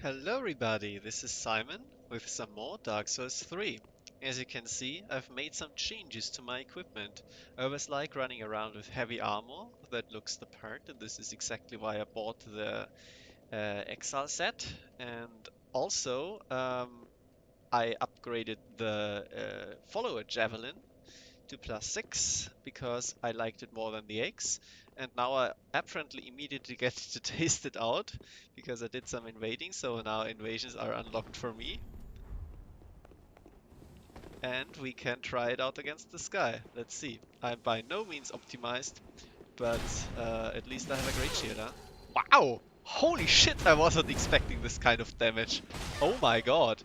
Hello everybody, this is Simon with some more Dark Souls 3. As you can see, I've made some changes to my equipment. I always like running around with heavy armor that looks the part, and this is exactly why I bought the Exile set. And also, I upgraded the follower javelin to +6 because I liked it more than the eggs. And now I apparently immediately get to taste it out because I did some invading, so now invasions are unlocked for me. And we can try it out against the sky. Let's see. I'm by no means optimized, but at least I have a great shield, huh? Wow! Holy shit, I wasn't expecting this kind of damage. Oh my god.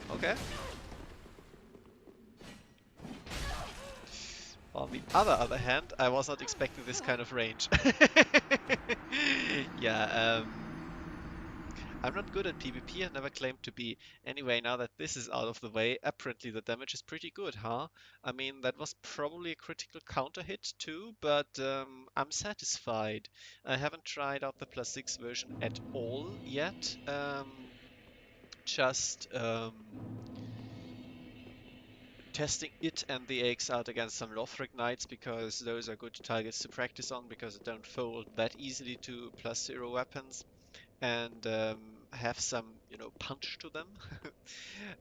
Okay. On the other hand, I was not expecting this kind of range. Yeah, I'm not good at PvP, I never claimed to be. Anyway, now that this is out of the way, apparently the damage is pretty good, huh? I mean, that was probably a critical counter hit too, but I'm satisfied. I haven't tried out the +6 version at all yet. Just testing it and the eggs out against some Lothric Knights because those are good targets to practice on because they don't fold that easily to +0 weapons and have some, punch to them.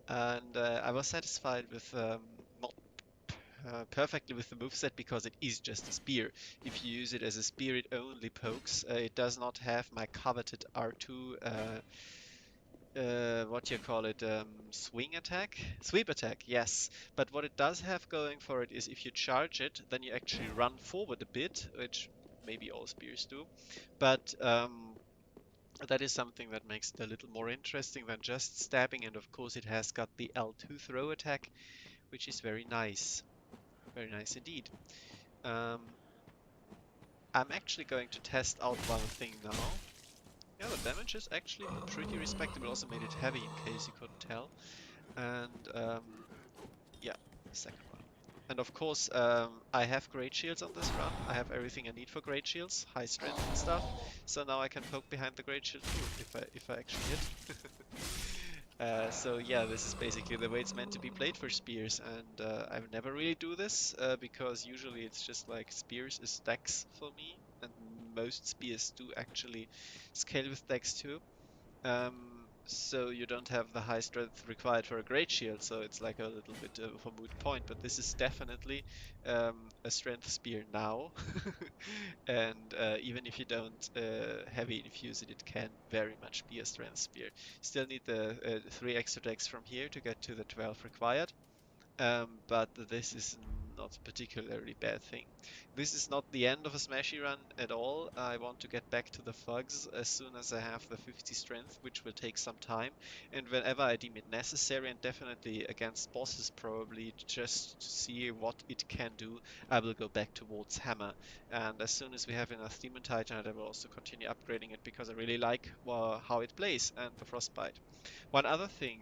And I was satisfied with not perfectly with the moveset because it is just a spear. If you use it as a spear, it only pokes. It does not have my coveted R2 what you call it, swing attack? Sweep attack, yes. But what it does have going for it is if you charge it, then you actually run forward a bit, which maybe all spears do. But that is something that makes it a little more interesting than just stabbing, and of course it has got the L2 throw attack, which is very nice. Very nice indeed. Um, I'm actually going to test out one thing now. Yeah, the damage is actually pretty respectable. Also made it heavy in case you couldn't tell. And yeah, the second one. And of course, I have great shields on this run. I have everything I need for great shields, high strength and stuff. So now I can poke behind the great shield too, if I actually hit. So yeah, this is basically the way it's meant to be played for spears, and I never really do this because usually it's just like spears is dex for me, and most spears do actually scale with dex too. So you don't have the high strength required for a great shield, so it's like a little bit of a moot point. But this is definitely a strength spear now, and even if you don't heavy infuse it, it can very much be a strength spear. Still need the 3 extra decks from here to get to the 12 required. But this is not a particularly bad thing. This is not the end of a smashy run at all. I want to get back to the thugs as soon as I have the 50 strength, which will take some time. And whenever I deem it necessary, and definitely against bosses probably, just to see what it can do, I will go back towards hammer. And as soon as we have enough demon titanite, I will also continue upgrading it because I really like how it plays and the frostbite. One other thing,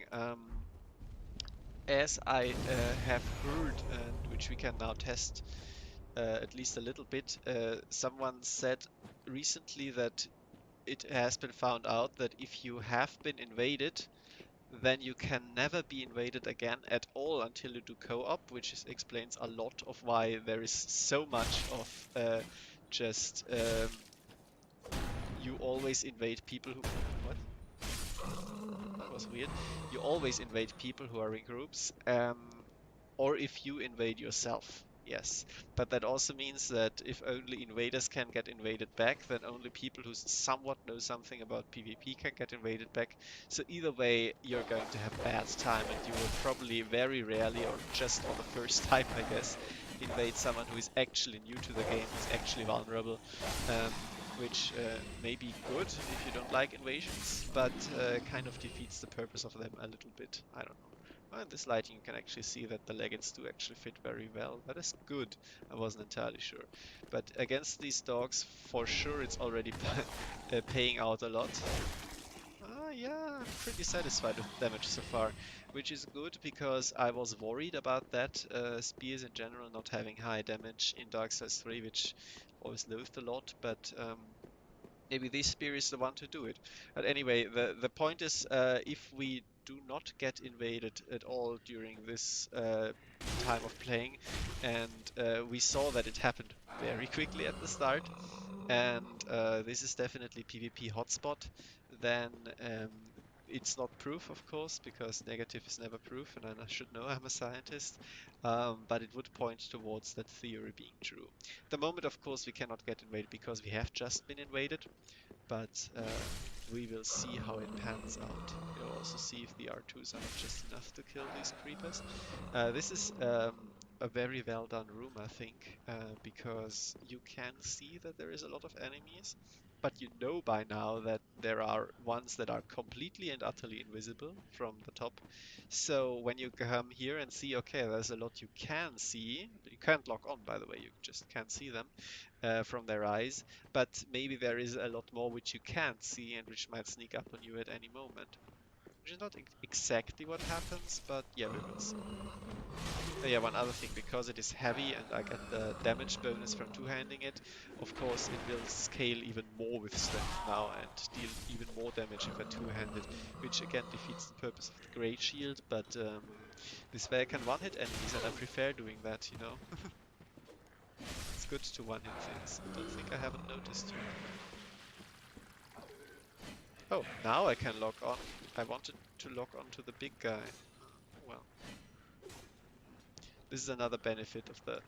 as I have heard, and which we can now test at least a little bit, someone said recently that it has been found out that if you have been invaded, then you can never be invaded again at all until you do co-op, which explains a lot of why there is so much of just you always invade people who... What? That was weird. You always invade people who are in groups, or if you invade yourself. Yes, but that also means that if only invaders can get invaded back, then only people who somewhat know something about PvP can get invaded back. So either way, you're going to have bad time, and you will probably very rarely, or just on the first time, I guess, invade someone who is actually new to the game, who's actually vulnerable. Um, which may be good if you don't like invasions, but kind of defeats the purpose of them a little bit. I don't know. Well, in this lighting you can actually see that the leggings do actually fit very well. That is good. I wasn't entirely sure. But against these dogs, for sure it's already paying out a lot. Yeah, I'm pretty satisfied with damage so far, which is good because I was worried about that. Spears in general not having high damage in Dark Souls 3, which I've always loathed a lot, but Maybe this spear is the one to do it. But anyway, the point is, if we do not get invaded at all during this time of playing, and we saw that it happened very quickly at the start, and this is definitely PvP hotspot, then it's not proof, of course, because negative is never proof, and I should know I'm a scientist, but it would point towards that theory being true. The moment, of course, we cannot get invaded because we have just been invaded, but we will see how it pans out. We'll also see if the R2s are not just enough to kill these creepers. This is a very well done room, I think, because you can see that there is a lot of enemies, but you know by now that there are ones that are completely and utterly invisible from the top. So when you come here and see, okay, there's a lot you can see, but you can't lock on, by the way, you just can't see them from their eyes, but maybe there is a lot more which you can't see and which might sneak up on you at any moment. Which is not exactly what happens, but yeah, we will see. Oh yeah, one other thing, because it is heavy and I get the damage bonus from two-handing it, of course it will scale even more with strength now and deal even more damage if I two-handed, which again defeats the purpose of the Great Shield, but this way I can one-hit enemies and I prefer doing that, you know? It's good to one-hit things. I don't think I haven't noticed you. Oh, now I can lock on. I wanted to lock onto the big guy. Well, this is another benefit of the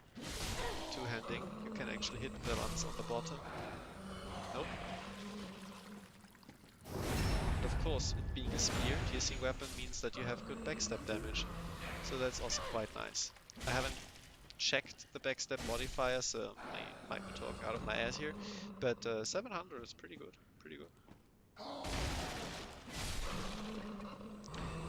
two-handing. You can actually hit the ones on the bottom. Nope. And of course, it being a spear, piercing weapon means that you have good backstab damage. So that's also quite nice. I haven't checked the backstab modifier, so I might be talking out of my ass here, but 700 is pretty good. Pretty good.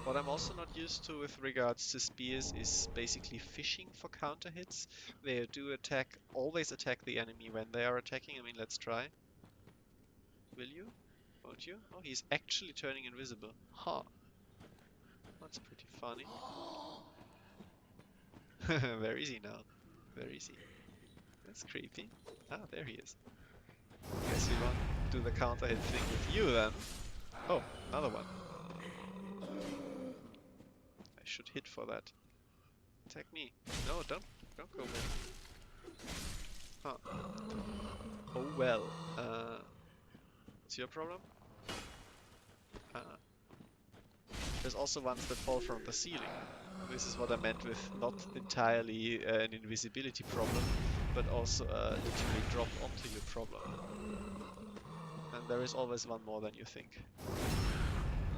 What I'm also not used to with regards to spears is basically fishing for counter hits. They do attack, always attack the enemy when they are attacking. I mean, let's try. Will you? Won't you? Oh, he's actually turning invisible. Huh. That's pretty funny. Where is he now? Where is he? That's creepy. Ah, there he is. Guess we won't do the counter hit thing with you then. Oh, another one. I should hit for that. Attack me. No, don't go there. Huh. Oh well. What's your problem? There's also ones that fall from the ceiling. This is what I meant with not entirely an invisibility problem, but also literally drop onto you problem. And there is always one more than you think.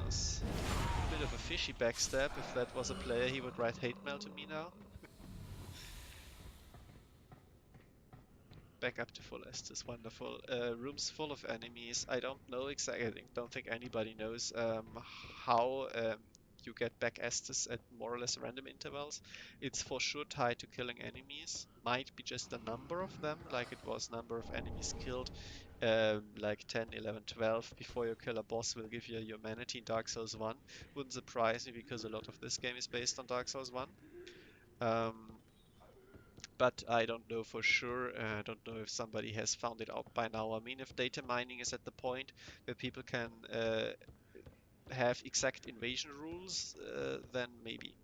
That's a bit of a fishy backstab. If that was a player, he would write hate mail to me now. Back up to full Estus, wonderful. Rooms full of enemies. I don't know exactly, I don't think anybody knows how you get back Estus at more or less random intervals. It's for sure tied to killing enemies. Might be just a number of them, like it was number of enemies killed, like 10, 11, 12. Before you kill a boss will give you your humanity in Dark Souls 1. Wouldn't surprise me because a lot of this game is based on Dark Souls 1. But I don't know for sure. I don't know if somebody has found it out by now. I mean, if data mining is at the point where people can have exact invasion rules, then maybe.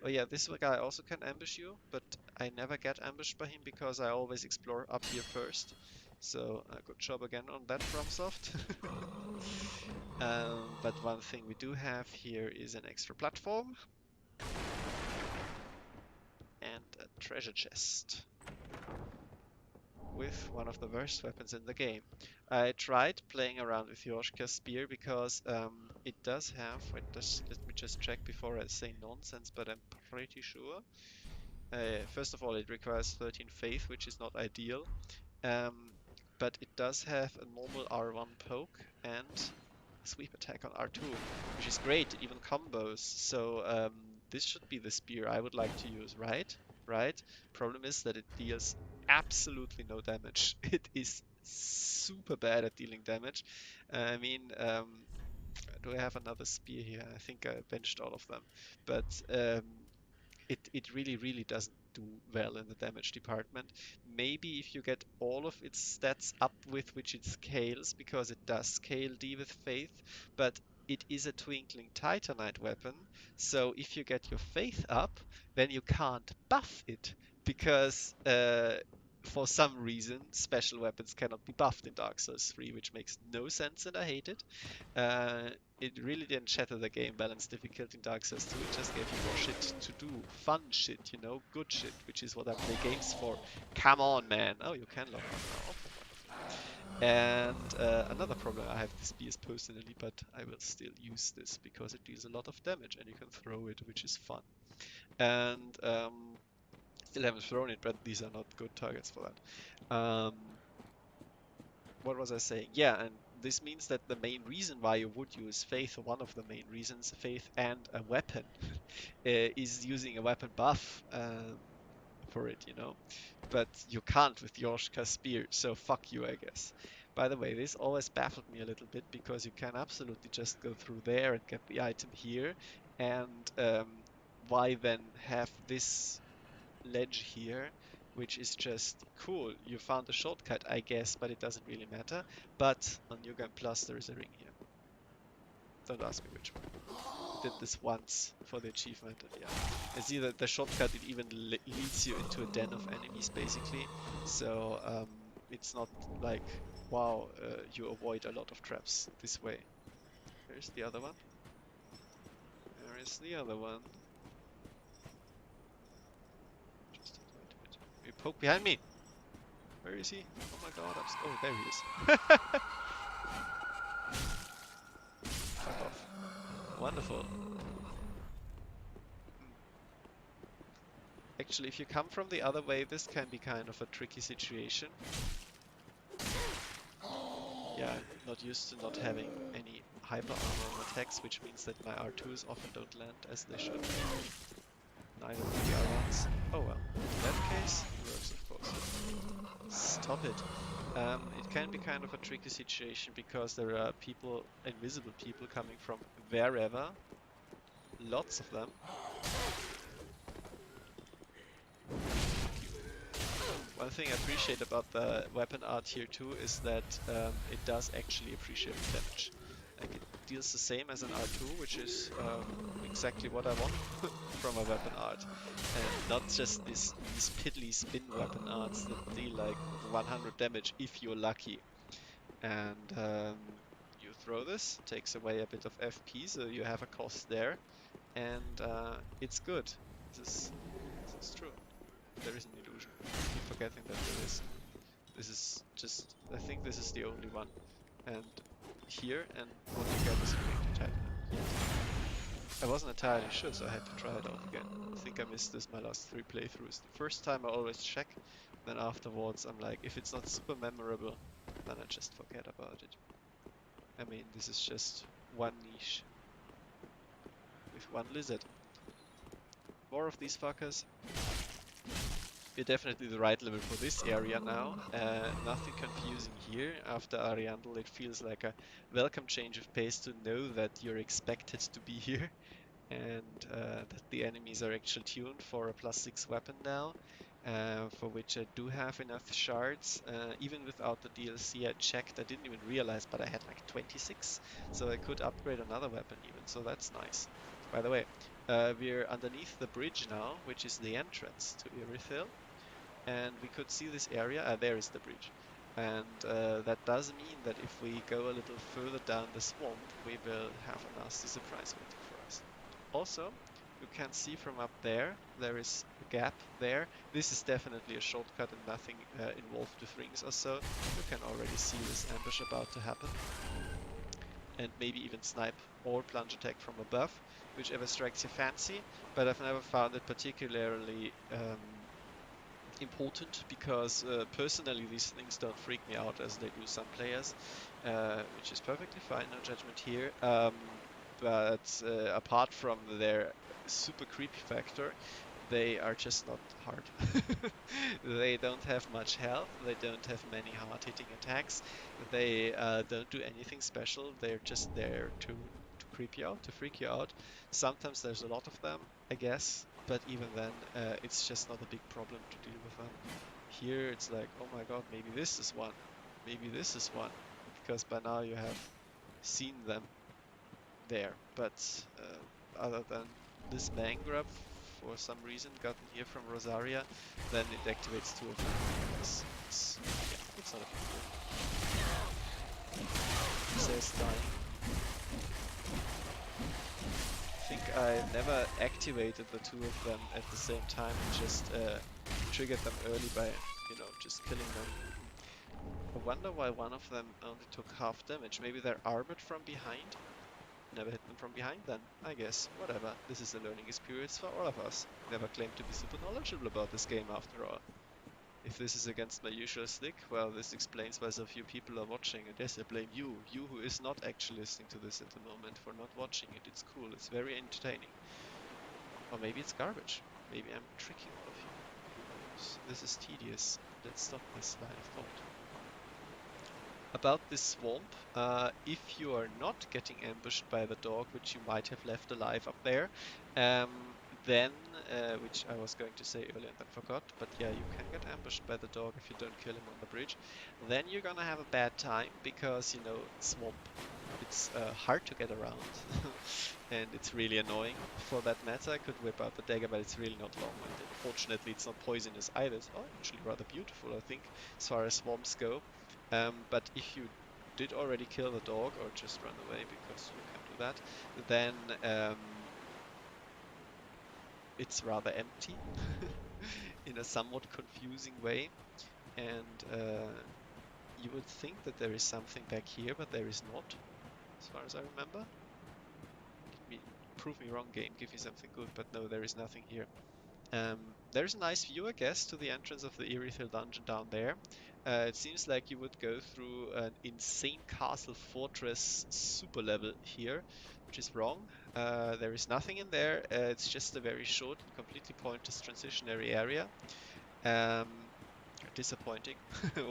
Oh yeah, this guy also can ambush you, but I never get ambushed by him because I always explore up here first. So good job again on that, FromSoft. But one thing we do have here is an extra platform and a treasure chest with one of the worst weapons in the game. I tried playing around with Yoshka's spear because it does have, let me just check before I say nonsense, but I'm pretty sure. First of all, it requires 13 faith, which is not ideal, but it does have a normal R1 poke and sweep attack on R2, which is great, even combos. So this should be the spear I would like to use, right? Right? Problem is that it deals absolutely no damage. It is super bad at dealing damage. I mean, do I have another spear here? I think I benched all of them. But it really doesn't do well in the damage department. Maybe if you get all of its stats up with which it scales, because it does scale D with Faith, but it is a twinkling titanite weapon, so if you get your Faith up, then you can't buff it, because for some reason special weapons cannot be buffed in Dark Souls 3, which makes no sense and I hate it. Uh, it really didn't shatter the game balance difficulty in Dark Souls 2, it just gave you more shit to do. Fun shit, you know, good shit, which is what I play games for. Come on, man. Oh, you can lock on now. And another problem, I have this BS personally, but I will still use this because it deals a lot of damage and you can throw it, which is fun. And still haven't thrown it, but these are not good targets for that. What was I saying? Yeah, and this means that the main reason why you would use Faith, or one of the main reasons, Faith and a weapon, is using a weapon buff for it, you know. But you can't with Yoshka's spear, so fuck you, I guess. By the way, this always baffled me a little bit because you can absolutely just go through there and get the item here, and why then have this ledge here, which is just cool. You found a shortcut, I guess, but it doesn't really matter. But on New Game Plus, there is a ring here. Don't ask me which one. I did this once for the achievement, and yeah. I see that the shortcut, it even leads you into a den of enemies, basically. So it's not like, wow, you avoid a lot of traps this way. There's the other one. There is the other one. Just wait a bit. You poke behind me! Where is he? Oh my god, oh, there he is. Fuck off. Wonderful. Actually, if you come from the other way, this can be kind of a tricky situation. Yeah, I'm not used to not having any hyper armor on attacks, which means that my R2s often don't land as they should. Neither do the R1s. Oh well, in that case, it works of course. Stop it. It can be kind of a tricky situation because there are people, invisible people, coming from wherever. Lots of them. One thing I appreciate about the weapon art here too is that it does actually appreciate damage. Like it deals the same as an R2, which is exactly what I want from a weapon art. And not just these piddly spin weapon arts that deal like 100 damage if you're lucky. And you throw this, takes away a bit of FP, so you have a cost there. And it's good. This is true. There is an illusion. I keep forgetting that there is. This is just, I think this is the only one. And here, and what you get is a quick attack. I wasn't entirely sure, so I had to try it out again. I think I missed this my last 3 playthroughs. The first time I always check, then afterwards I'm like, if it's not super memorable, then I just forget about it. I mean, this is just one niche with one lizard. More of these fuckers. We're definitely the right level for this area now. Nothing confusing here. After Ariandel, it feels like a welcome change of pace to know that you're expected to be here, and that the enemies are actually tuned for a +6 weapon now, for which I do have enough shards. Even without the DLC, I checked, I didn't even realize, but I had like 26, so I could upgrade another weapon even, so that's nice. By the way, we're underneath the bridge now, which is the entrance to Irithyll. And we could see this area, there is the bridge, and that does mean that if we go a little further down the swamp, we will have a nasty surprise waiting for us. Also, you can see from up there, there is a gap there. This is definitely a shortcut and nothing involved with rings or so. You can already see this ambush about to happen. And maybe even snipe or plunge attack from above, whichever strikes your fancy, but I've never found it particularly important because personally these things don't freak me out as they do some players, which is perfectly fine, no judgment here. But apart from their super creepy factor, they are just not hard. They don't have much health, they don't have many hard-hitting attacks, they don't do anything special, they're just there to creep you out, to freak you out. Sometimes there's a lot of them, I guess. but even then, it's just not a big problem to deal with them. Here it's like, oh my god, maybe this is one, maybe this is one, because by now you have seen them there. But other than this mangrove, for some reason gotten here from Rosaria, then it activates 2 of them. Yeah, it's not a big deal. It says dying. I think I never activated the 2 of them at the same time and just triggered them early by, just killing them. I wonder why one of them only took half damage. Maybe they're armored from behind? Never hit them from behind then, I guess. Whatever. This is a learning experience for all of us. Never claimed to be super knowledgeable about this game after all. If this is against my usual stick, well, this explains why so few people are watching. And yes, I blame you who is not actually listening to this at the moment, for not watching it. It's cool, it's very entertaining. Or maybe it's garbage. Maybe I'm tricking all of you. Who knows? This is tedious. Let's stop this line of thought. About this swamp, if you are not getting ambushed by the dog, which you might have left alive up there, then, which I was going to say earlier and then forgot, but yeah, you can get ambushed by the dog if you don't kill him on the bridge. Then you're gonna have a bad time because, swamp, it's hard to get around and it's really annoying. For that matter, I could whip out the dagger, but it's really not long-winded. Fortunately, it's not poisonous either. It's actually rather beautiful, I think, as far as swamps go. But if you did already kill the dog or just run away, because you can do that, then it's rather empty in a somewhat confusing way. And you would think that there is something back here, but there is not, as far as I remember. Prove me wrong, game, give me something good, but no, there is nothing here. There's a nice view, I guess, to the entrance of the Irithyll dungeon down there. It seems like you would go through an insane castle fortress super level here, which is wrong. There is nothing in there. It's just a very short and completely pointless transitionary area. Disappointing.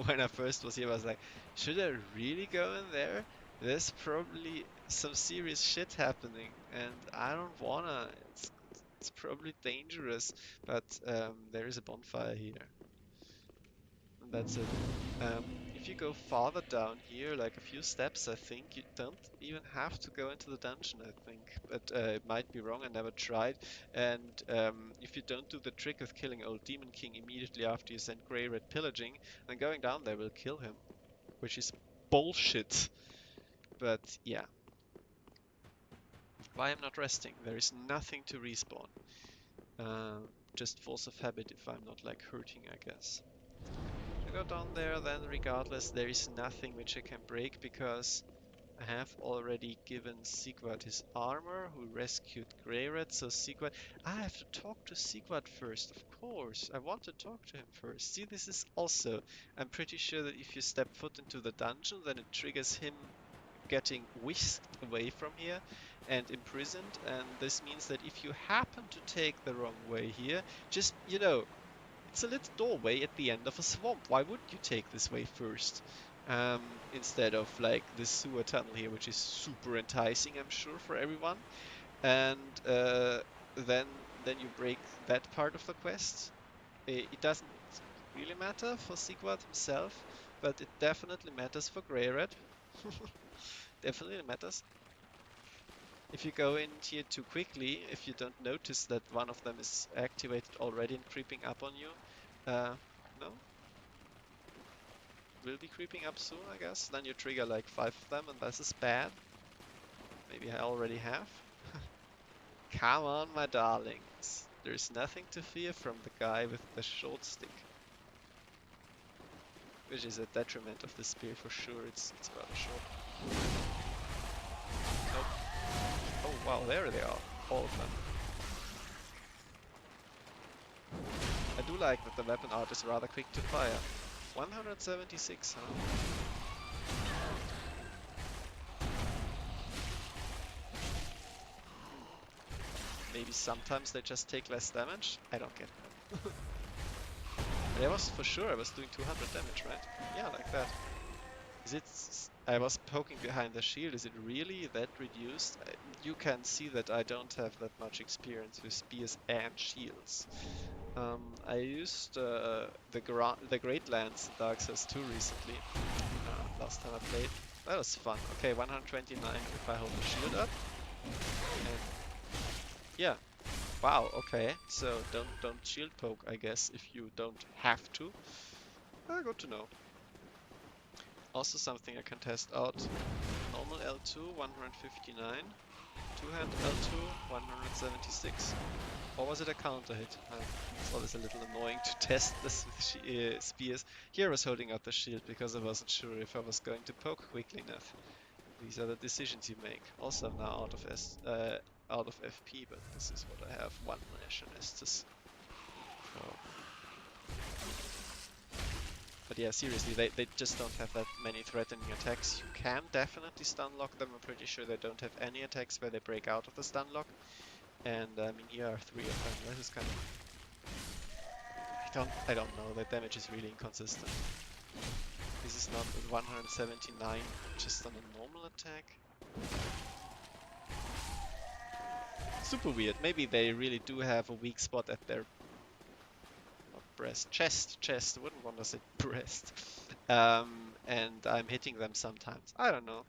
When I first was here, I was like, should I really go in there? There's probably some serious shit happening, and I don't wanna. It's probably dangerous, but there is a bonfire here. And that's it. If you go farther down here, like a few steps, I think, you don't even have to go into the dungeon, I think. But it might be wrong, I never tried. And if you don't do the trick of killing Old Demon King immediately after you send Grey Red pillaging, then going down there will kill him. Which is bullshit. But yeah. Why I'm not resting? There is nothing to respawn. Just force of habit if I'm not like hurting, I guess. I go down there, then regardless there is nothing which I can break because I have already given Sigvard his armor, who rescued Greyred, so Sigvard... I have to talk to Sigvard first, of course. I want to talk to him first. See, this is also... I'm pretty sure that if you step foot into the dungeon, then it triggers him getting whisked away from here and imprisoned, and this means that if you happen to take the wrong way here, just, it's a little doorway at the end of a swamp. Why wouldn't you take this way first? Instead of like this sewer tunnel here, which is super enticing, I'm sure, for everyone. And then you break that part of the quest. It doesn't really matter for Sigvard himself, but it definitely matters for Greyred. Definitely matters. If you go in here too quickly, if you don't notice that one of them is activated already and creeping up on you, no? Will be creeping up soon, I guess. Then you trigger like 5 of them, and this is bad. Maybe I already have. Come on, my darlings. There's nothing to fear from the guy with the short stick. Which is a detriment of the spear for sure, it's rather short. Nope. Oh wow, there they are. All of them. I do like that the weapon art is rather quick to fire. 176, huh? Maybe sometimes they just take less damage? I don't get that. But I was for sure I was doing 200 damage, right? Yeah, like that. I was poking behind the shield. Is it really that reduced? You can see that I don't have that much experience with spears and shields. I used the Great Lance in Dark Souls 2 recently. Last time I played. That was fun. Okay, 129 if I hold the shield up. And yeah. Wow, okay. So don't shield poke, I guess, if you don't have to. Good to know. Also something I can test out. Normal L2, 159. Two-hand L2, 176. Or was it a counter hit? It's always a little annoying to test this with spears. Here I was holding up the shield because I wasn't sure if I was going to poke quickly enough. These are the decisions you make. Also I'm now out of FP, but this is what I have. One Nash and Estus. But yeah, seriously, they just don't have that many threatening attacks. You can definitely stun lock them. I'm pretty sure they don't have any attacks where they break out of the stun lock. And I mean, here are 3 of them. This is kind of... I don't know. The damage is really inconsistent. This is not with 179 just on a normal attack. Super weird. Maybe they really do have a weak spot at their breast, chest, wouldn't want to say breast. And I'm hitting them sometimes. I don't know.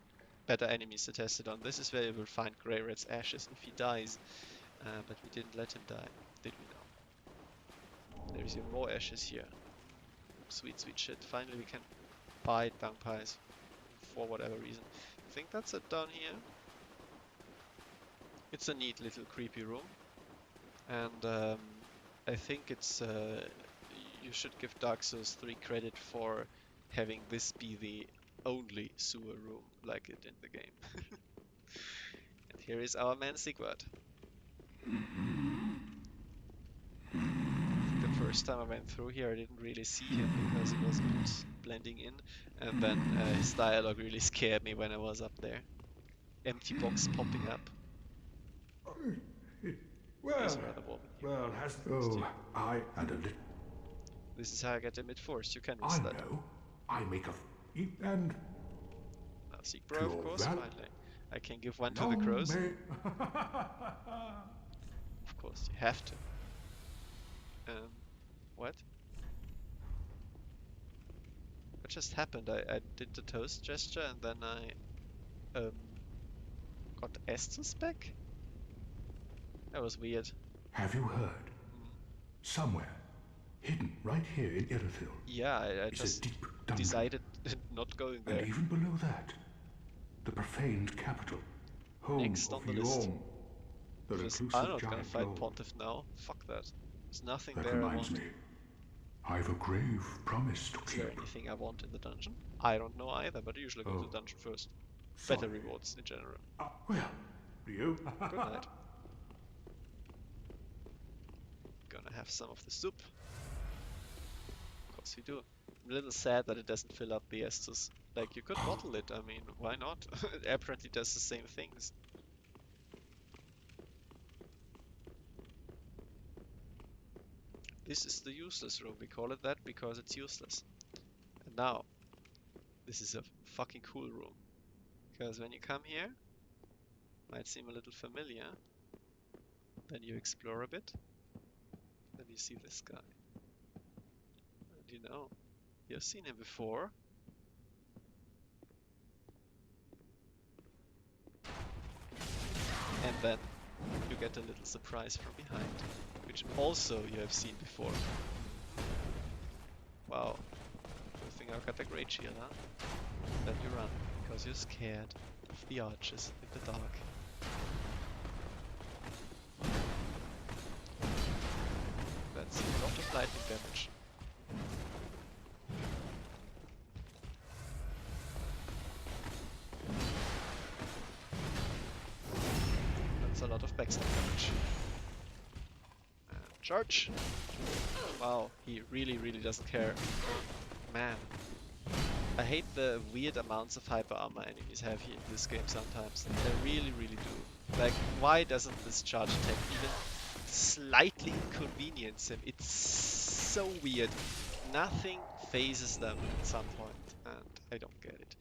Better enemies to test it on. This is where you will find Grey Red's ashes if he dies. But we didn't let him die, did we now? There's even more ashes here. Sweet, sweet shit. Finally we can buy vampires for whatever reason. I think that's it down here. It's a neat little creepy room. And I think it's... you should give Dark Souls 3 credit for having this be the only sewer room like it in the game. And here is our man Sigvard. The first time I went through here I didn't really see him because he was a bit blending in, and then his dialogue really scared me when I was up there. Empty box popping up. Well, I had a little... This is how I get the mid-force, you can I miss that. know. I make a... and... Now seek bro, of course, finally. I can give one to the crows. Of course, you have to. What? What just happened? I did the toast gesture and then I got Estus back? That was weird. Have you heard? Somewhere, hidden right here in Irithyll. Yeah, I just decided not going there. And even below that, the profaned capital, home Next on of the list. the Because I'm not gonna fight Pontiff now. Fuck that. There's nothing that there I reminds want. me, I've a grave promise to Is keep. there anything I want in the dungeon? I don't know either, but I usually go to the dungeon first. Sorry. Better rewards in general. Well, do you? Good night. Gonna have some of the soup. Of course we do. I'm a little sad that it doesn't fill up the Estus. Like, you could bottle it, I mean, why not? It apparently does the same things. This is the useless room. We call it that because it's useless. And now, this is a fucking cool room. Because when you come here, might seem a little familiar. Then you explore a bit. Then you see this guy. And you know, you've seen him before. And then you get a little surprise from behind, which also you have seen before. Wow. You think I've got a great shield, huh? Then you run, because you're scared of the archers in the dark. That's a lot of lightning damage. That's a lot of backstab damage. And charge! Wow, he really doesn't care. Man. I hate the weird amounts of hyper armor enemies have here in this game sometimes. They really do. Like, why doesn't this charge attack even slightly inconvenience him? It's so weird. Nothing phases them at some point, and I don't get it.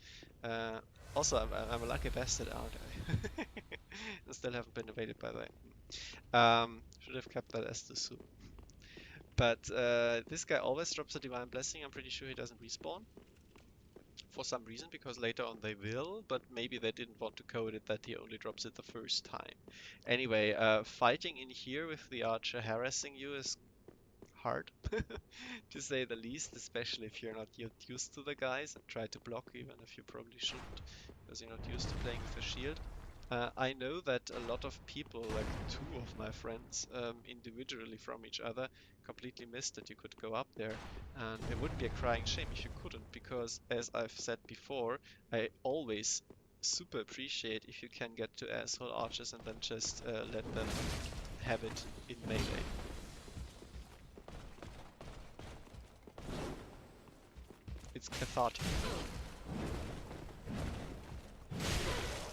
Also, I'm a lucky bastard, aren't I? I still haven't been evaded, by the way. Should have kept that as the soup. But this guy always drops a Divine Blessing. I'm pretty sure he doesn't respawn. For some reason, because later on they will, but maybe they didn't want to code it that he only drops it the first time. Anyway, fighting in here with the archer harassing you is hard, to say the least, especially if you're not yet used to the guys and try to block, even if you probably shouldn't, because you're not used to playing with a shield. I know that a lot of people, like two of my friends, individually from each other, completely missed that you could go up there. And it would be a crying shame if you couldn't, because as I've said before, I always super appreciate if you can get to asshole archers and then just let them have it in melee. It's cathartic.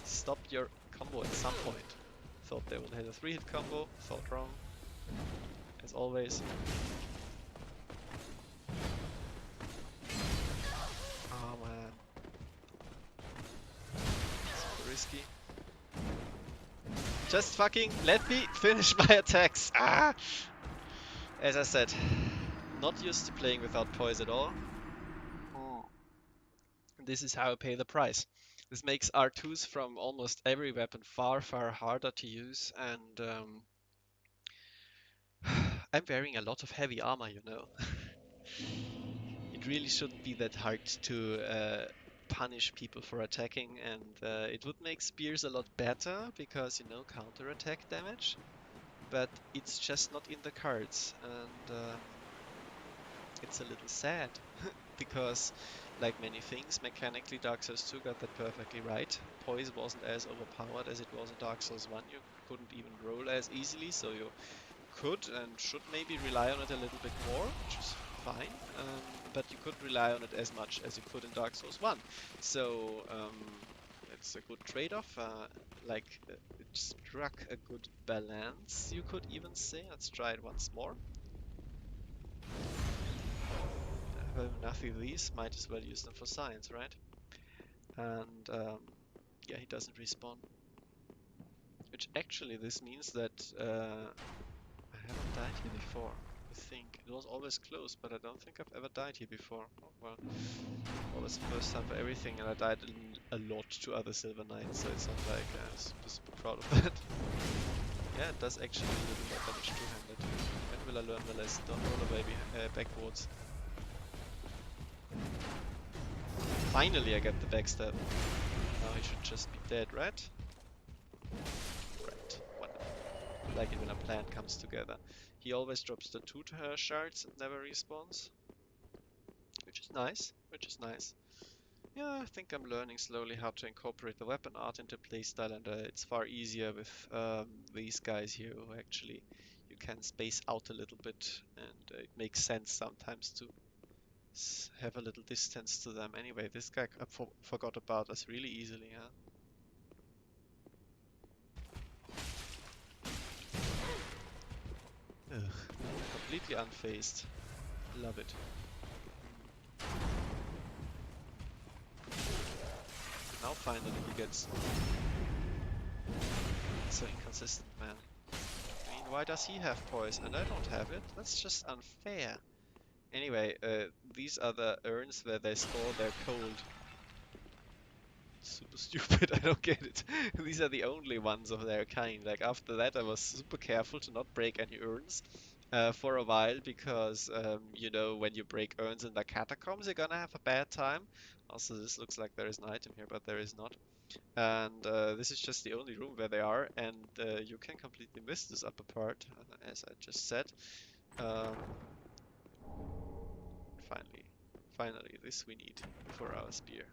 Stop your combo at some point. Thought they would hit a 3-hit combo, thought wrong. As always. Oh man. Super risky. Just fucking let me finish my attacks! Ah! As I said, not used to playing without poise at all. This is how I pay the price. This makes R2s from almost every weapon far, far harder to use, and I'm wearing a lot of heavy armor, you know. It really shouldn't be that hard to punish people for attacking, and it would make spears a lot better because, you know, counter-attack damage, but it's just not in the cards, and it's a little sad because, like many things, mechanically Dark Souls 2 got that perfectly right. Poise wasn't as overpowered as it was in Dark Souls 1. You couldn't even roll as easily, so you could and should maybe rely on it a little bit more, which is fine, but you couldn't rely on it as much as you could in Dark Souls 1. So it's a good trade-off. It struck a good balance, you could even say. Let's try it once more. I have enough of these, might as well use them for science, right? And yeah, he doesn't respawn. Which actually this means that I haven't died here before. I think it was always close, but I don't think I've ever died here before. Oh, well, always the first time for everything, and I died a lot to other Silver Knights, so it's not like I'm super proud of that. Yeah, it does actually do a little more damage two-handed. When will I learn the lesson? Don't roll away backwards. Finally I get the backstab. Now he should just be dead, right? Right, wonderful. I like it when a plan comes together. He always drops the 2 shards and never respawns. Which is nice, which is nice. Yeah, I think I'm learning slowly how to incorporate the weapon art into playstyle, and it's far easier with these guys here who actually you can space out a little bit, and it makes sense sometimes to have a little distance to them. Anyway, this guy I forgot about us really easily, huh? Ugh, completely unfazed. Love it. Now finally he gets so inconsistent, man. I mean, why does he have poise and I don't have it? That's just unfair. Anyway, these are the urns where they store their cold. Super stupid, I don't get it. These are the only ones of their kind. Like, after that I was super careful to not break any urns for a while, because, you know, when you break urns in the catacombs, you're gonna have a bad time. Also, this looks like there is an item here, but there is not. And this is just the only room where they are, and you can completely miss this upper part, as I just said. Um, finally, this we need for our spear.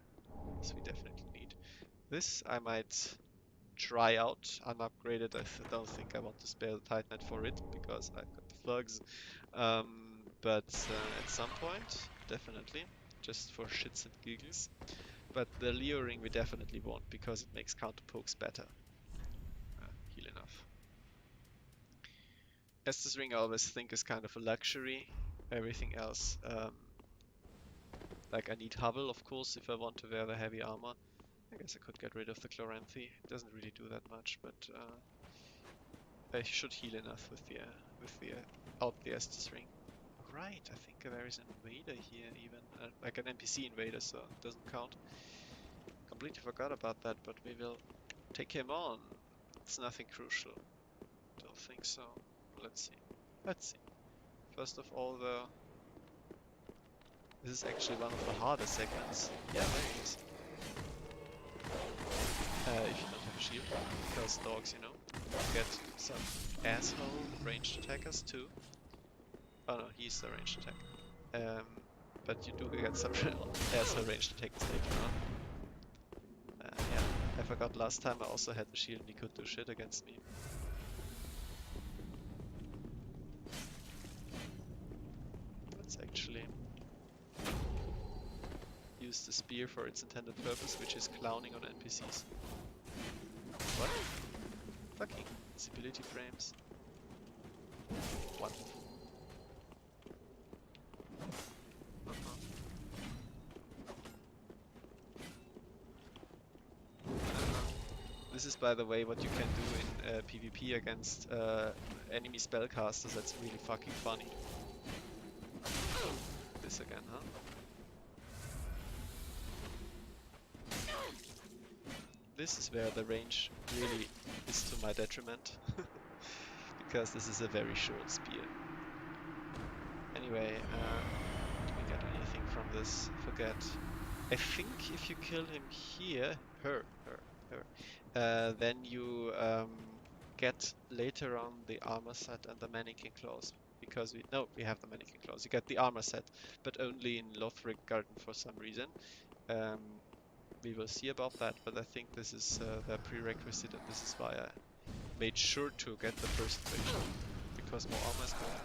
This we definitely need. This I might try out unupgraded. I don't think I want to spare the Titanite for it because I've got the thugs. But at some point, definitely, just for shits and giggles. But the Leo ring we definitely want because it makes counter pokes better. Heal enough. Estus ring I always think is kind of a luxury. Everything else Like I need Hubble, of course, if I want to wear the heavy armor. I guess I could get rid of the Chloranthy. It doesn't really do that much, but I should heal enough with the Estus ring. Right, I think there is an invader here, even like an NPC invader, so it doesn't count. Completely forgot about that, but we will take him on. It's nothing crucial. Don't think so. Let's see. Let's see. First of all, this is actually one of the hardest segments. Yeah, there he is. If you don't have a shield, because dogs, you know, get some asshole ranged attackers too. Oh no, he's the ranged attacker. But you do get some asshole ranged attackers later on. Yeah, I forgot last time I also had the shield and he could do shit against me. Let's actually use the spear for its intended purpose, which is clowning on NPCs. What? Fucking visibility frames. Wonderful. This is, by the way, what you can do in PvP against enemy spellcasters. That's really fucking funny. This again, huh? This is where the range really is to my detriment. Because this is a very short spear. Anyway, do we get anything from this? Forget. I think if you kill him here, her, then you get later on the armor set and the mannequin claws. Because we have the mannequin claws. You get the armor set, but only in Lothric Garden for some reason. We will see about that, but I think this is the prerequisite, and this is why I made sure to get the first invasion, because more armor is coming.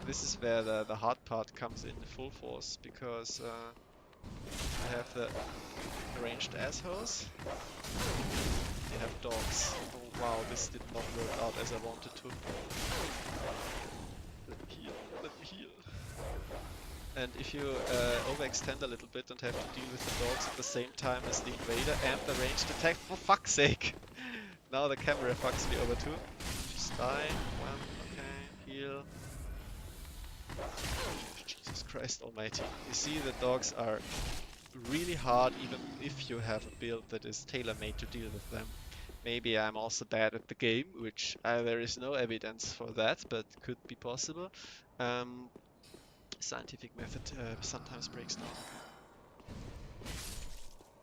This is where the hard part comes in full force, because you have the ranged assholes, you have dogs. Oh wow, this did not work out as I wanted to. Let me heal, let me heal. And if you overextend a little bit and have to deal with the dogs at the same time as the invader and the ranged attack, for fuck's sake! Now the camera fucks me over too. Just die. One, okay, heal. Jesus Christ almighty. You see, the dogs are really hard even if you have a build that is tailor-made to deal with them. Maybe I'm also bad at the game, which there is no evidence for that, but could be possible. Scientific method sometimes breaks down.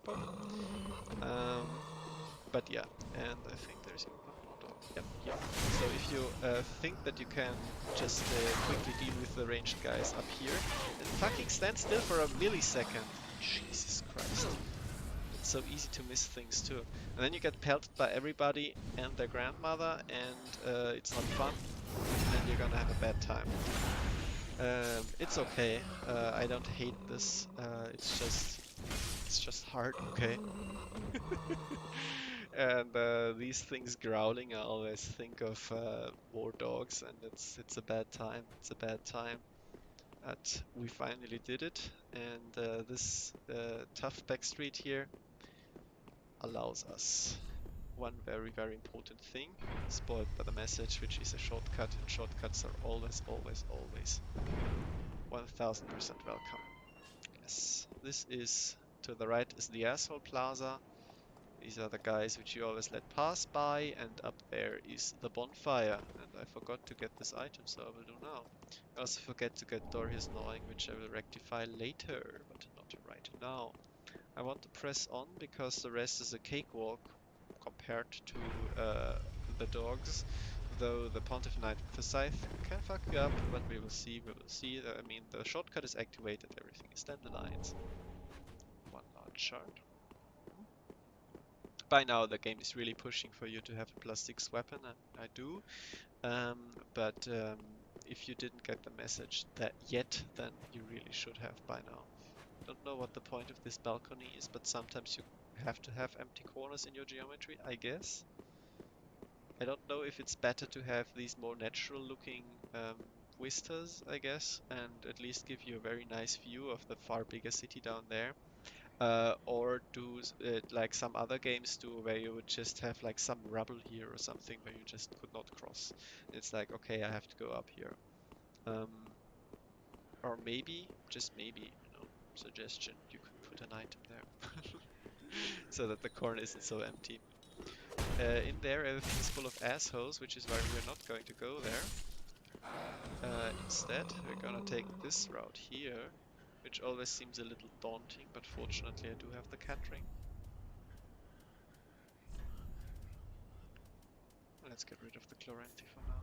Okay. But yeah, and I think there's even one more dog. Yep, yep. So if you think that you can just quickly deal with the ranged guys up here, and fucking stand still for a millisecond. Jesus Christ. It's so easy to miss things too. And then you get pelted by everybody and their grandmother, and it's not fun, and you're gonna have a bad time. It's okay. I don't hate this. It's just hard, okay? And these things growling, I always think of war dogs, and it's a bad time. It's a bad time. But we finally did it, and this tough backstreet here allows us one very, very important thing, spoiled by the message, which is a shortcut, and shortcuts are always, always, always 1000% welcome. Yes, this is, to the right is the Asshole Plaza. These are the guys which you always let pass by, and up there is the bonfire. And I forgot to get this item, so I will do now. I also forget to get Dorhi's gnawing, which I will rectify later, but not right now. I want to press on because the rest is a cakewalk compared to the dogs. Though the Pontiff Knight with the scythe can fuck you up, but we will see, we will see. I mean, the shortcut is activated, everything is dandelions. One large shard. By now the game is really pushing for you to have a +6 weapon, and I do. But if you didn't get the message that yet, then you really should have by now. Don't know what the point of this balcony is, but sometimes you have to have empty corners in your geometry, I guess. I don't know if it's better to have these more natural looking vistas, I guess, and at least give you a very nice view of the far bigger city down there. Or do it like some other games do, where you would just have like some rubble here or something where you just could not cross. It's like, okay, I have to go up here. Or maybe, just maybe, suggestion, you could put an item there so that the corner isn't so empty. In there, everything is full of assholes, which is why we're not going to go there. Instead, we're gonna take this route here, which always seems a little daunting, but fortunately I do have the cat ring. Let's get rid of the Chloranthy for now.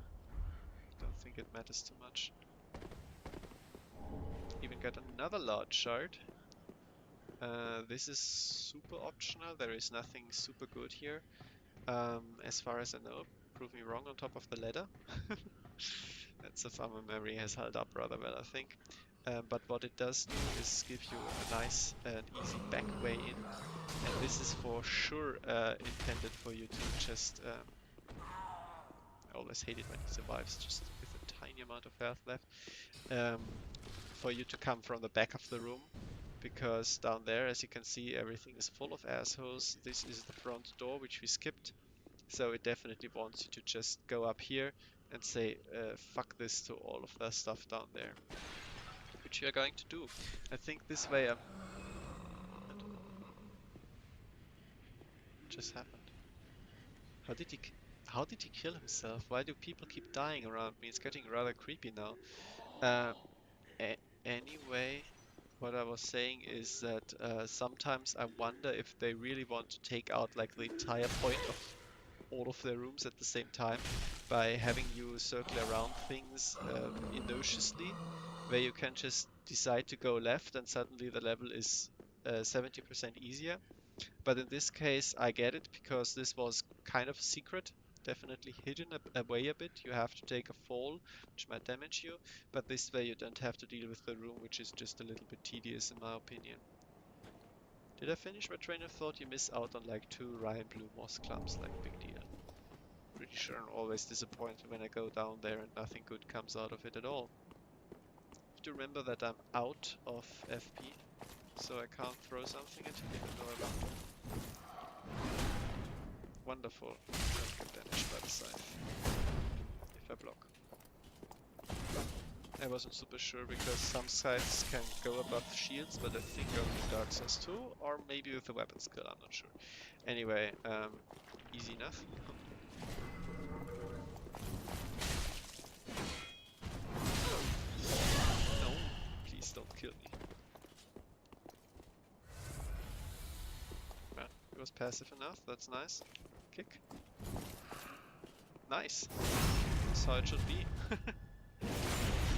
Don't think it matters too much. Even got another large shard. This is super optional, there is nothing super good here. As far as I know, prove me wrong on top of the ladder. That's a farmer memory has held up rather well, I think. But what it does do is give you a nice and easy back way in. And this is for sure intended for you to just... I always hate it when he survives just with a tiny amount of health left. For you to come from the back of the room. Because down there, as you can see, everything is full of assholes. This is the front door, which we skipped. So it definitely wants you to just go up here and say, fuck this to all of the stuff down there. Which we are going to do. I think this way just happened. How did he kill himself? Why do people keep dying around me? It's getting rather creepy now. Anyway, what I was saying is that sometimes I wonder if they really want to take out like the entire point of all of their rooms at the same time by having you circle around things innocuously, where you can just decide to go left and suddenly the level is 70% easier. But in this case, I get it because this was kind of secret, definitely hidden away a bit. You have to take a fall, which might damage you, but this way you don't have to deal with the room, which is just a little bit tedious in my opinion. Did I finish my train of thought? You miss out on like 2 Ryan Blue moss clumps, like big deal. Pretty sure I'm always disappointed when I go down there and nothing good comes out of it at all. Have to remember that I'm out of FP, so I can't throw something at him even though I want to. Wonderful. Don't get damaged by the scythe. If I block. I wasn't super sure because some scythes can go above shields, but I think only Dark Souls 2, or maybe with the weapon skill, I'm not sure. Anyway, easy enough. No, please don't kill me. Well, it was passive enough, that's nice. Kick. Nice. That's how it should be.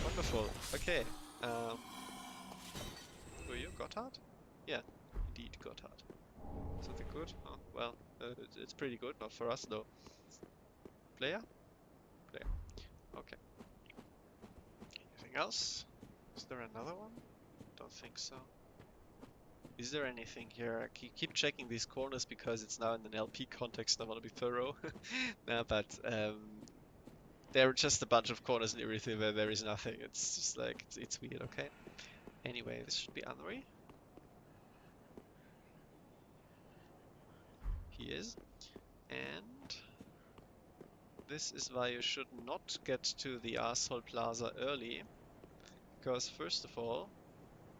Wonderful. Okay. Were you Gotthard? Yeah, indeed Gotthard. Something good? Oh, well, it's pretty good, not for us though. Player? Player. Okay. Anything else? Is there another one? Don't think so. Is there anything here? I keep checking these corners because it's now in an LP context. I want to be thorough. No, but there are just a bunch of corners in Irithyll where there is nothing. It's just like, it's weird, okay? Anyway, this should be Anri. He is. And this is why you should not get to the Arsehole Plaza early. Because first of all,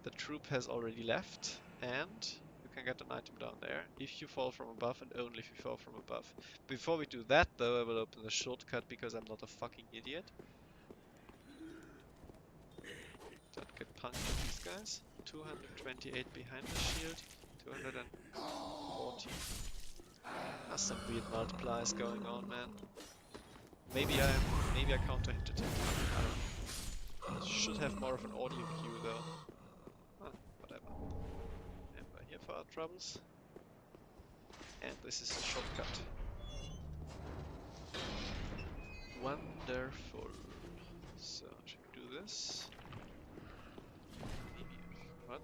the troop has already left, and you can get an item down there if you fall from above and only if you fall from above. Before we do that though, I will open the shortcut because I'm not a fucking idiot. Don't get punked with these guys. 228 behind the shield, 240. There's some weird multipliers going on, man. Maybe I counter hit attack. I don't know. Should have more of an audio cue though. Huh, whatever. And we're here for our troubles. And this is a shortcut. Wonderful. So, should we do this? Maybe. What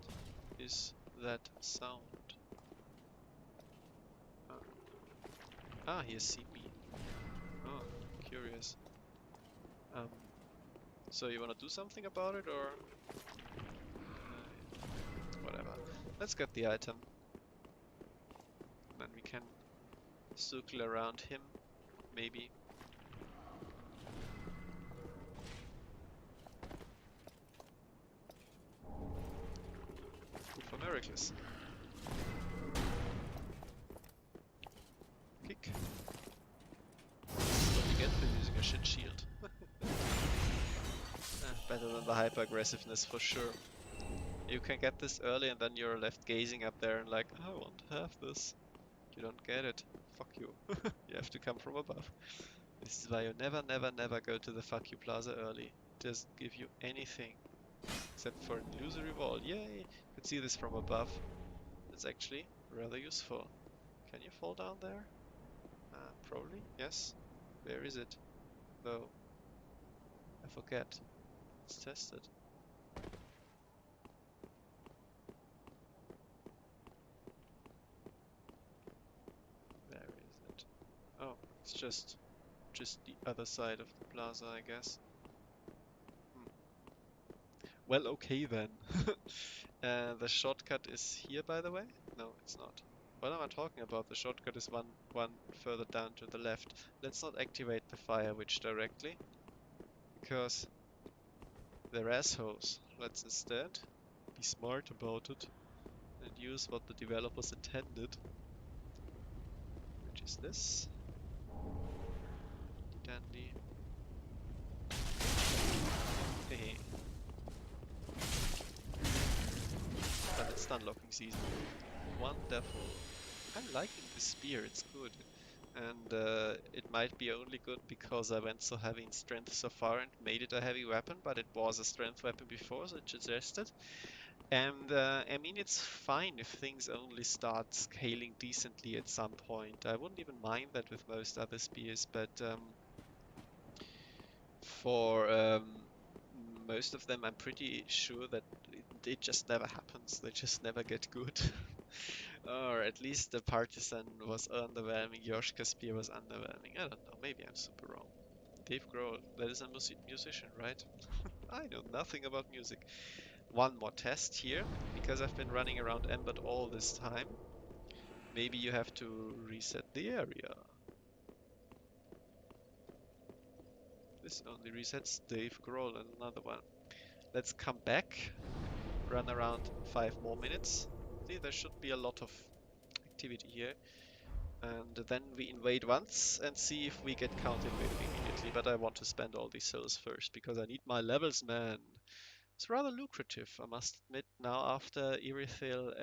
is that sound? Ah, he has seen me. Oh, curious. So you wanna do something about it, or whatever? Let's get the item. Then we can circle around him, maybe. Good for miracles. Kick. What you get for using a shit shield. Better than the hyper aggressiveness for sure. You can get this early and then you're left gazing up there and like, I want to have this. You don't get it. Fuck you. You have to come from above. This is why you never, never, never go to the fuck you plaza early. It doesn't give you anything. Except for an illusory wall. Yay! You can see this from above. It's actually rather useful. Can you fall down there? Probably, yes. Where is it? Though. I forget. Let's test it. There is it. Oh, it's just the other side of the plaza, I guess. Well, okay then. The shortcut is here, by the way? No, it's not. What am I talking about? The shortcut is one further down to the left. Let's not activate the fire witch directly, because they're assholes. Let's instead be smart about it and use what the developers intended, which is this. Dandy. Hehe. But it's done locking season. Wonderful. I'm liking the spear, it's good. And it might be only good because I went so heavy in strength so far and made it a heavy weapon, but it was a strength weapon before, so it suggested. And I mean, it's fine if things only start scaling decently at some point. I wouldn't even mind that with most other spears, but for most of them, I'm pretty sure that it just never happens. They just never get good. Or at least the Partisan was underwhelming, Yoshka Spear was underwhelming. I don't know, maybe I'm super wrong. Dave Grohl, that is a musician, right? I know nothing about music. One more test here, because I've been running around Embed all this time. Maybe you have to reset the area. This only resets Dave Grohl and another one. Let's come back, run around 5 more minutes. See, there should be a lot of activity here. And then we invade once and see if we get counter-invaded immediately. But I want to spend all these souls first, because I need my levels, man. It's rather lucrative, I must admit. Now after Irithyll,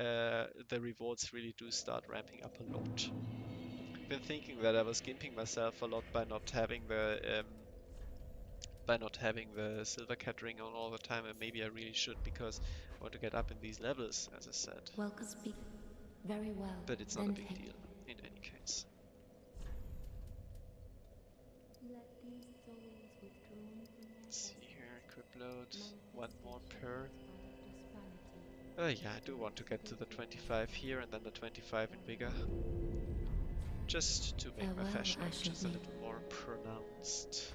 the rewards really do start ramping up a lot. I've been thinking that I was gimping myself a lot by not having the silver cat ring on all the time, and maybe I really should, because I want to get up in these levels, as I said. Welcome, speak very well. But it's not a big deal in any case. Let's see here, equip load, one more per. Yeah, I do want to get to the 25 here and then the 25 in Vigor. Just to make my fashion options a little more pronounced.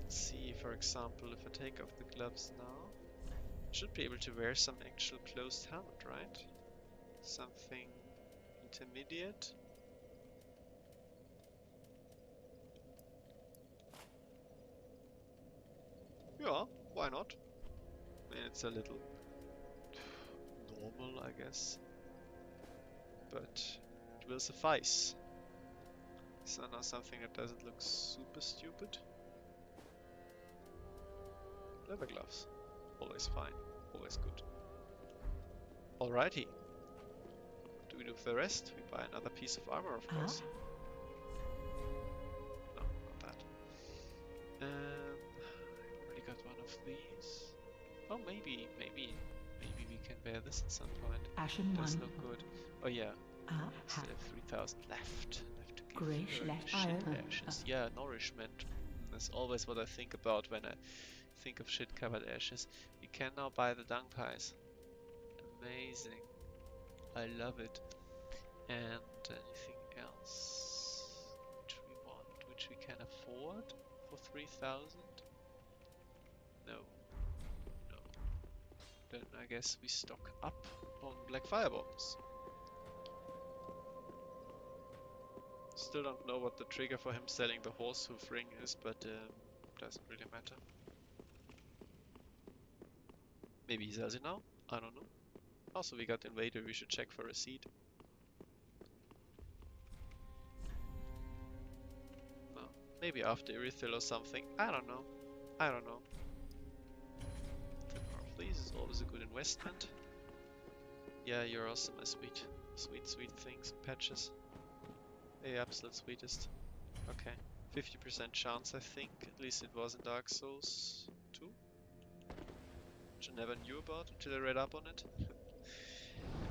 Let's see, for example, if I take off the gloves now, I should be able to wear some actual closed helmet, right? Something intermediate. Yeah, why not? I mean, it's a little normal, I guess, but it will suffice. So now something that doesn't look super stupid. Leather gloves. Always fine. Always good. Alrighty. What do we do for the rest? We buy another piece of armor, of course. No, not that. I already got one of these. Oh, maybe we can wear this at some point. Ashen Does one. look good. Oh yeah. Still have 3,000 left. Have to give Grayish her left shit iron. ashes. Yeah, nourishment. That's always what I think about when I think of shit covered ashes. We can now buy the dung pies. Amazing. I love it. And anything else which we want, which we can afford for 3,000? Then I guess we stock up on black firebombs. Still don't know what the trigger for him selling the horse hoof ring is, but doesn't really matter. Maybe he sells it now? I don't know. Also, we got invaded, we should check for a seed. No. Maybe after Irithyll or something. I don't know. I don't know. 10 more of these is always a good investment. Yeah, you're awesome, my sweet. Sweet, sweet things. Patches. The absolute sweetest. Okay. 50% chance, I think. At least it was in Dark Souls 2. Which I never knew about until I read up on it.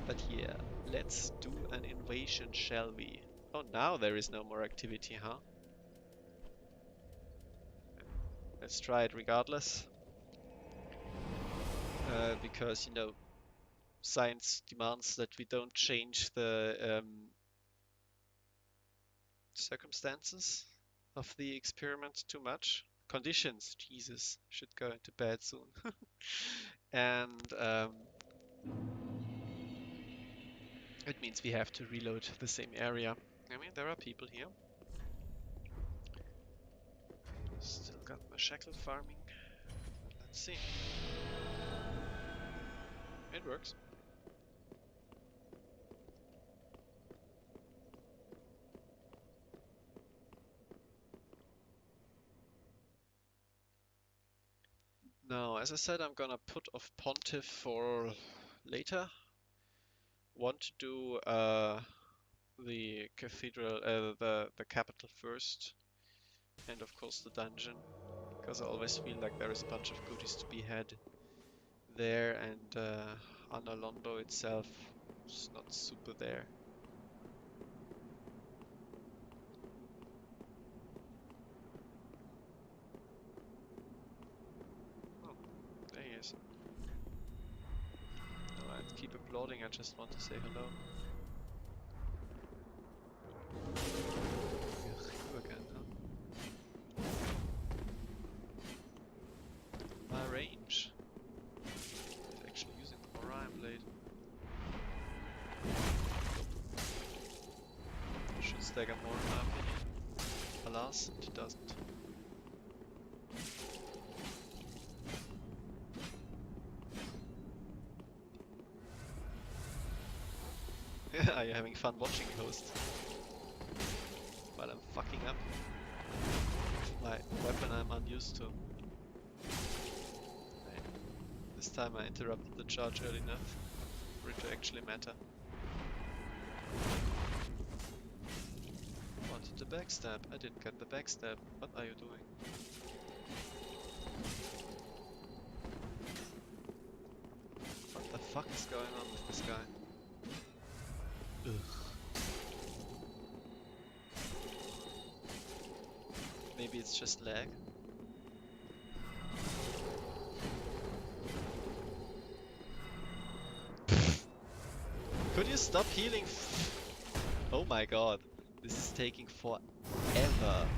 But yeah, let's do an invasion, shall we? Oh, now there is no more activity, huh? Let's try it regardless. Because, you know, science demands that we don't change the circumstances of the experiment too much. Conditions, Jesus, should go into bed soon. And it means we have to reload the same area. I mean, there are people here. Still got my shackle farming. Let's see. It works. Now, as I said, I'm gonna put off Pontiff for later. Want to do the cathedral, the capital first, and of course the dungeon, because I always feel like there is a bunch of goodies to be had there, and Analondo itself is not super there. Oh, there he is. Alright, keep applauding, I just want to say hello. You again, huh? My range. It's actually using the Orion blade. Should stagger more in my opinion. Alas, it doesn't. Are you having fun watching, host? While I'm fucking up with my weapon I'm unused to. Right. This time I interrupted the charge early enough for it to actually matter. Wanted the backstab. I didn't get the backstab. What are you doing? What the fuck is going on with this guy? Ugh. Maybe it's just lag. Could you stop healing? Oh my god, this is taking forever.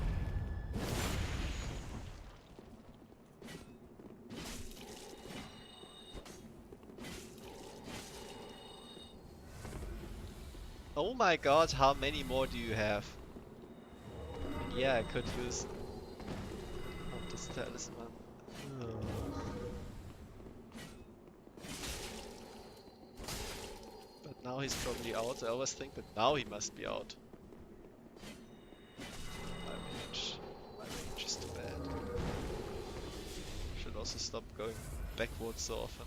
Oh my god, how many more do you have? And yeah, I could use this talisman. Ugh. But now he's probably out. I always think that now he must be out. My range is too bad. Should also stop going backwards so often.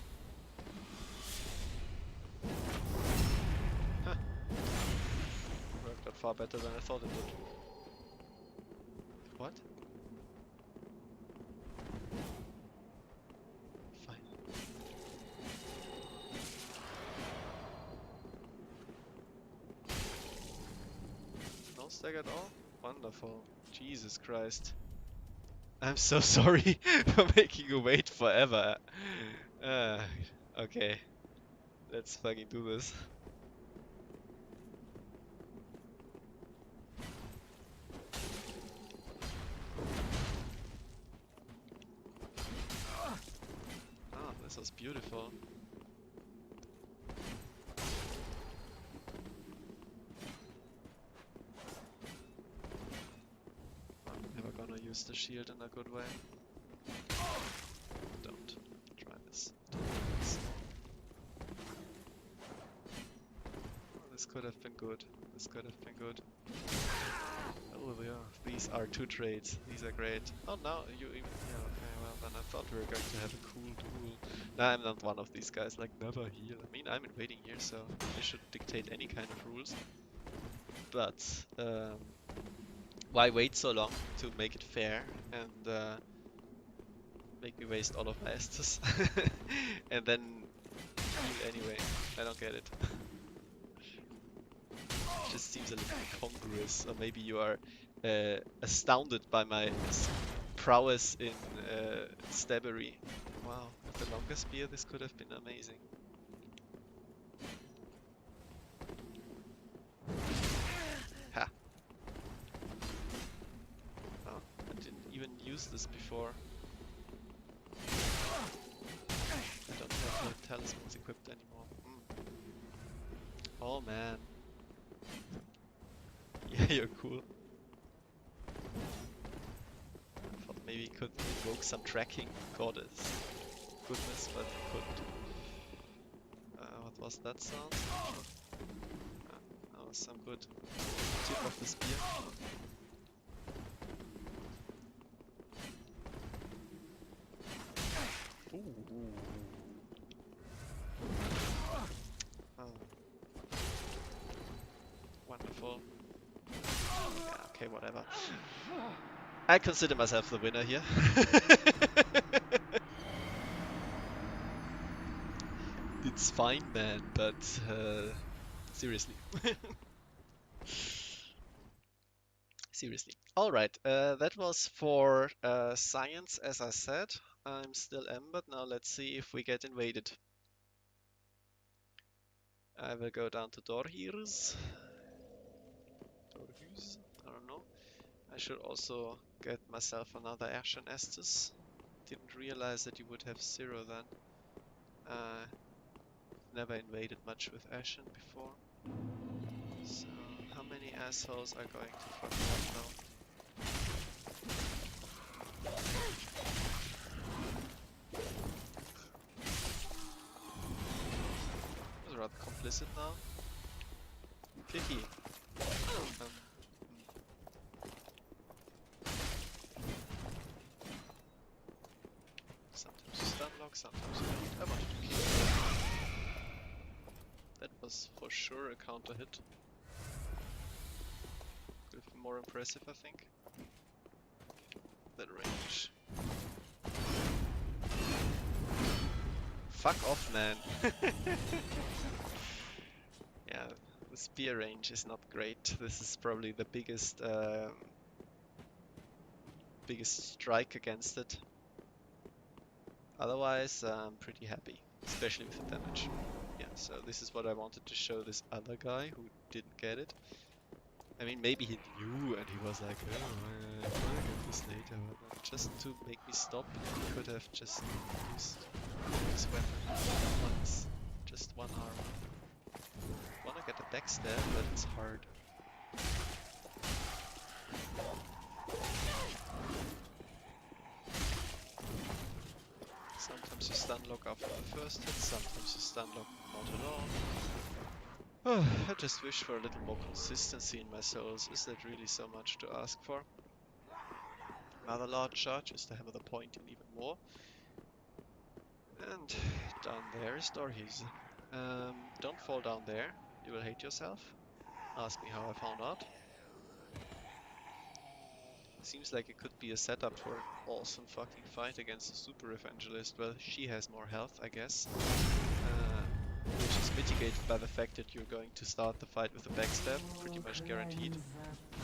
Huh. Worked out far better than I thought it would. What? Fine. No stack at all? Wonderful. Jesus Christ. I'm so sorry for making you wait forever. Okay. Let's fucking do this. Ah, this was beautiful. use the shield in a good way. Don't try this. Oh, this could have been good. This could have been good. Oh yeah, these are 2 trades. These are great. Oh no, you even... Yeah, okay, well then I thought we were going to have a cool duel. Nah, I'm not one of these guys, like never heal. I mean, I'm invading here, so they shouldn't dictate any kind of rules. But, why wait so long to make it fair and make me waste all of my Estus? And then heal anyway. I don't get it. Just seems a little incongruous, or maybe you are astounded by my prowess in stabbery. Wow, with the longer spear this could have been amazing. Ha! Oh, I didn't even use this before. I don't have the talismans equipped anymore. Oh man. Yeah, you're cool. I thought maybe you could invoke some tracking goddess goodness, but you couldn't. What was that sound? That was some good tip of the spear. Ooh. Oh. Wonderful. Yeah, okay, whatever. I consider myself the winner here. It's fine, man, but seriously. Seriously. Alright, that was for science, as I said. I'm still but now let's see if we get invaded. I will go down to Dorhirs. Dorhus? I don't know. I should also get myself another Ashen Estus. Didn't realize that you would have 0 then. Never invaded much with Ashen before. So, how many assholes are going to fuck me up now? I was rather complicit now. Clicky. Sometimes you stun lock, sometimes you don't. I wanted to kill you. That was for sure a counter hit. Could have been more impressive, I think. That range. Fuck off, man. Yeah, the spear range is not great. This is probably the biggest biggest strike against it. Otherwise, I'm pretty happy, especially with the damage. Yeah, so this is what I wanted to show this other guy who didn't get it. I mean, maybe he knew and he was like, oh, I'm gonna get this later, but just to make me stop, he could have just used this weapon once. Just one arm. Wanna get a backstab, but it's hard. Sometimes you stun lock after the first hit, sometimes you stun lock not at all. Oh, I just wish for a little more consistency in my souls. Is that really so much to ask for? Another large charge is to hammer the point in even more. And down there is Dorhiz. Don't fall down there, you will hate yourself. Ask me how I found out. Seems like it could be a setup for an awesome fucking fight against a super evangelist. Well, she has more health, I guess. Which is mitigated by the fact that you're going to start the fight with a backstab, pretty much guaranteed.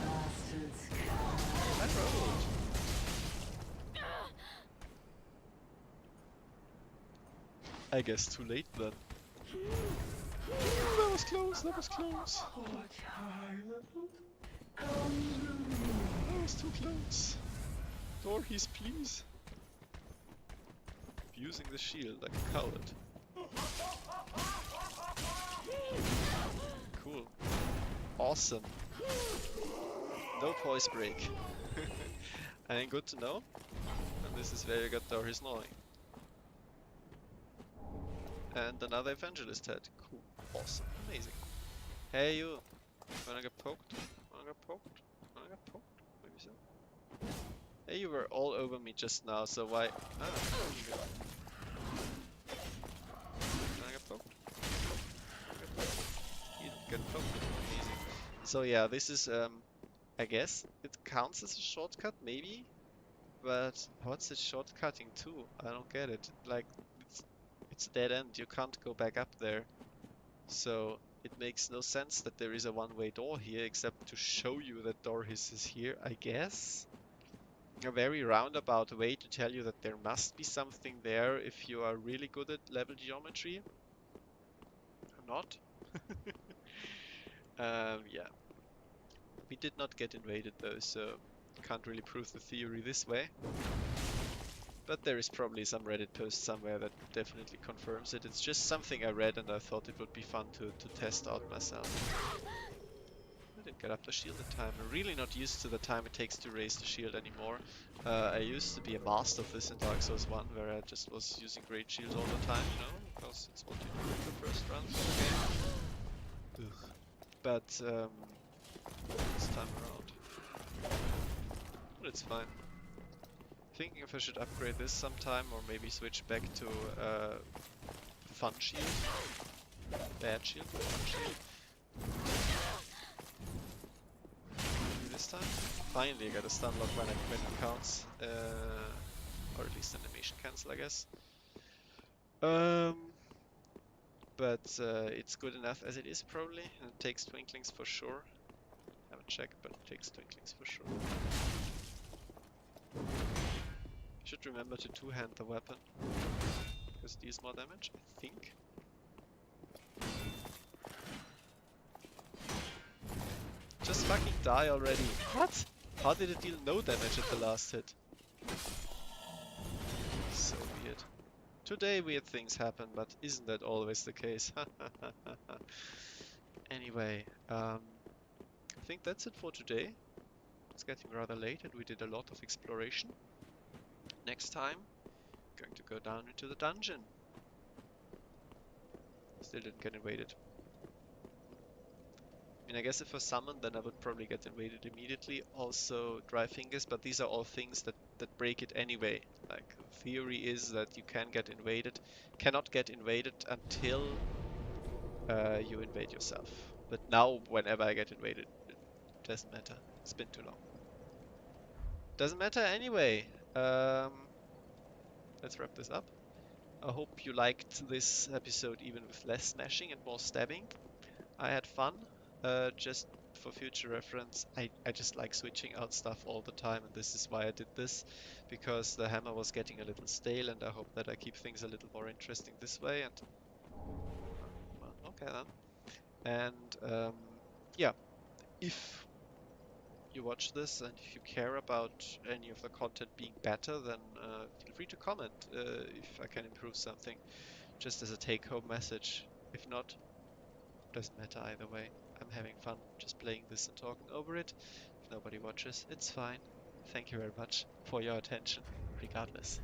I rolled! I guess too late then. That was close, that was close. That was too close. Dorhiz, please. Using the shield like a coward. Cool. Awesome. No poise break. And good to know. And this is where you got Doris knowing. And another evangelist head. Cool. Awesome. Amazing. Hey you. Wanna get poked? Wanna get poked? Wanna get poked? Maybe so. Hey, you were all over me just now, so why? Ah, there you go. Wanna get poked? Wanna get poked? You don't get poked. Amazing. So yeah, this is I guess it counts as a shortcut, maybe? But what's it shortcutting to? I don't get it. Like, it's a dead end. You can't go back up there. So it makes no sense that there is a one-way door here, except to show you that Doris is here, I guess. A very roundabout way to tell you that there must be something there if you are really good at level geometry. Or not. Yeah. We did not get invaded though, so can't really prove the theory this way. But there is probably some Reddit post somewhere that definitely confirms it. It's just something I read and I thought it would be fun to test out myself. I didn't get up the shield in time. I'm really not used to the time it takes to raise the shield anymore. I used to be a master of this in Dark Souls 1, where I just was using great shields all the time, you know, because it's what you do in the first run of the game. Ugh. But this time around, but it's fine. Thinking if I should upgrade this sometime, or maybe switch back to fun shield, bad shield, fun shield. Maybe this time. Finally, I got a stun lock when it counts, or at least animation cancel, I guess. But it's good enough as it is probably, and it takes twinklings for sure. Haven't checked, but it takes twinklings for sure. Should remember to two-hand the weapon, because it deals more damage, I think. Just fucking die already. What? How did it deal no damage at the last hit? So weird. Today weird things happen, but isn't that always the case? Anyway, I think that's it for today. It's getting rather late and we did a lot of exploration. Next time, going to go down into the dungeon. Still didn't get invaded. I mean, I guess if I summon, then I would probably get invaded immediately. Also, dry fingers, but these are all things that break it anyway. Like, theory is that you can get invaded, cannot get invaded until you invade yourself. But now, whenever I get invaded, it doesn't matter. It's been too long. Doesn't matter anyway. Let's wrap this up. I hope you liked this episode even with less smashing and more stabbing. I had fun. Just for future reference, I just like switching out stuff all the time, and this is why I did this, because the hammer was getting a little stale, and I hope that I keep things a little more interesting this way, and well, okay then. And yeah, if you watch this and if you care about any of the content being better, then feel free to comment if I can improve something, just as a take-home message. If not, doesn't matter either way. I'm having fun just playing this and talking over it. If nobody watches, it's fine. Thank you very much for your attention, regardless.